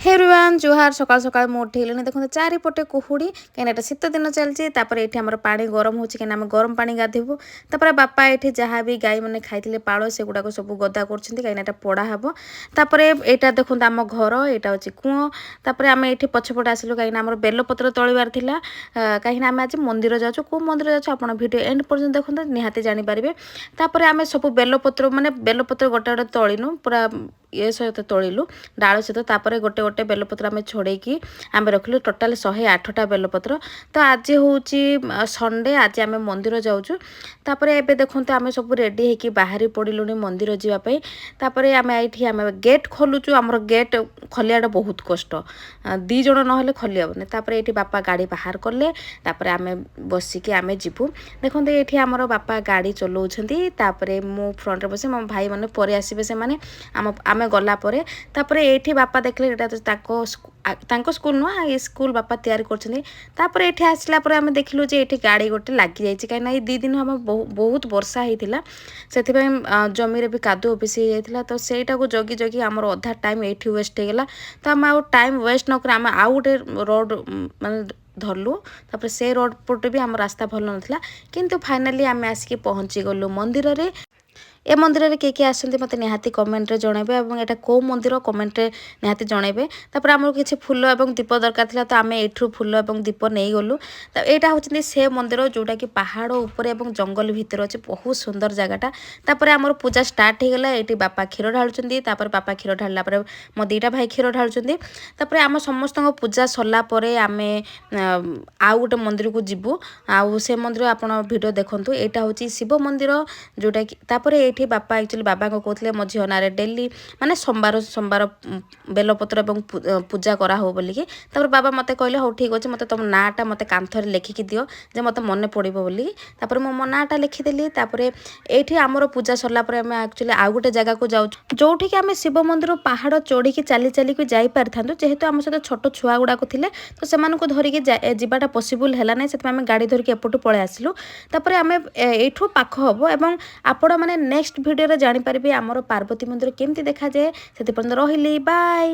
Hey everyone जुहार सकाल सकाल मु उठेली देखते चारिपटे कुहुड़ी कहीं शीत दिन चलती ये आम पानी गरम हो आम गरम पानी गाधेबू बापा ये जहाँ भी गाई मैंने खाई पाड़ से गुड़ाक सब गदा कर पड़ा हे तापर यहाँ देखो आम घर यहाँ हूँ कूँ आम ये पछपटे आसलु कहीं आम बेलपत्र तोड़बार था कहीं आम आज मंदिर जाऊँ कौ मंदिर जाऊँ आप भिडियो एंड पर्यटन देखते निहाती जानीपारे तापर आम सब बेलपत्र माने बेलपत्र गोटे गोटे तोड़ू पूरा ये सहित तोड़ू डाल सहित तापर गोटे गोटे बेलपत्र आम छोड़े आम रखिलु टोटाल 108टा बेलपत्र। तो आज हूँ संडे आज आम मंदिर जाऊँ तापर एबे देखते आम सब रेडी होकर बाहरी पड़िलुनी मंदिर जावाई तापर आम ये आम गेट खोलुचु आमर गेट खोलियाटा बहुत कष्ट दी जन ना खोली हेनी तापर ये बापा गाड़ी बाहर कले तापर आम बसिकी आम जीवु देखते ये आमर बापा गाड़ी चलाउछंती तापर मु फ्रंट बसे मो भाई मैंने पर आसबे से आम गला परे तापर ये बापा देखले तांको स्कूल नुआ ये स्कूल बापा तैयारी करछंती ये आसला आम देखिलु जे ये गाड़ी गोटे लगी जाइए कहीं 2 दिन हम बहुत वर्षा होता से जमी भी कादुओ बेसी होता तो सहीटा को जगी जगी आमर अधा टाइम ये वेस्ट होगला तो आम आउ टाइम वेस्ट नक आम आउ गोटे रोड माने धरलु तापर से रोड पटे भी आम रास्ता भल नाला किंतु फाइनाली आम आसिक पहुँची गलु मंदिर रे ए मंदिर में किए आसती मत निहाती कमेंट जनइबे और यहाँ कौ मंदिर कमेंट निहाती जनइबे तापर आम किसी फूल और दीप दरकार था तो आम एठू फूल और दीप नहीं गलु तो यहाँ हूँ से मंदिर जोटा कि पहाड़ उपर और जंगल भितर अच्छे बहुत सुंदर जगटा तापर आमर पूजा स्टार्ट होगला ये बापा क्षीर ढालुंट बापा क्षीर ढाला मो 2टा भाई क्षीर ढालुंट आम समस्त पूजा सरलापर आम आउ गोटे मंदिर को जीवु आउ से मंदिर आप भिडियो देखूँ यहाँ हूँ शिव मंदिर जोटा कि तापर ये बापा एक्चुअली बाबा को कहते मो झील ना डेली माने सोमवार सोमवार बेलपत्र और पूजा करा हो बोलिकी तापर बाबा मत कहले हो ठीक अच्छे मत तुम नाटा मत कांथर लिखिकी दियो जे मत मन पड़ो बोलिकी तापर मो नाटा लिखिदेली तापर ये आमर पूजा सरलापर आम एक्चुअली आउ गोटे जगह को जाऊँ जोठी कि आम शिव मंदिर पहाड़ चढ़ी चली चली जापर था जेहेतु आम सहित छोट छुआ गुड़ाक थे तो से धरिकी जावाटा पसिबल है ना से आम गाड़ी धरिकी एपटू पलि आसलु तापर आम यू पाख हम और आपण मैंने नेक्स्ट भिडियो जानीपारे आमर पार्वती मंदिर केमती देखा जाए से रही बाय।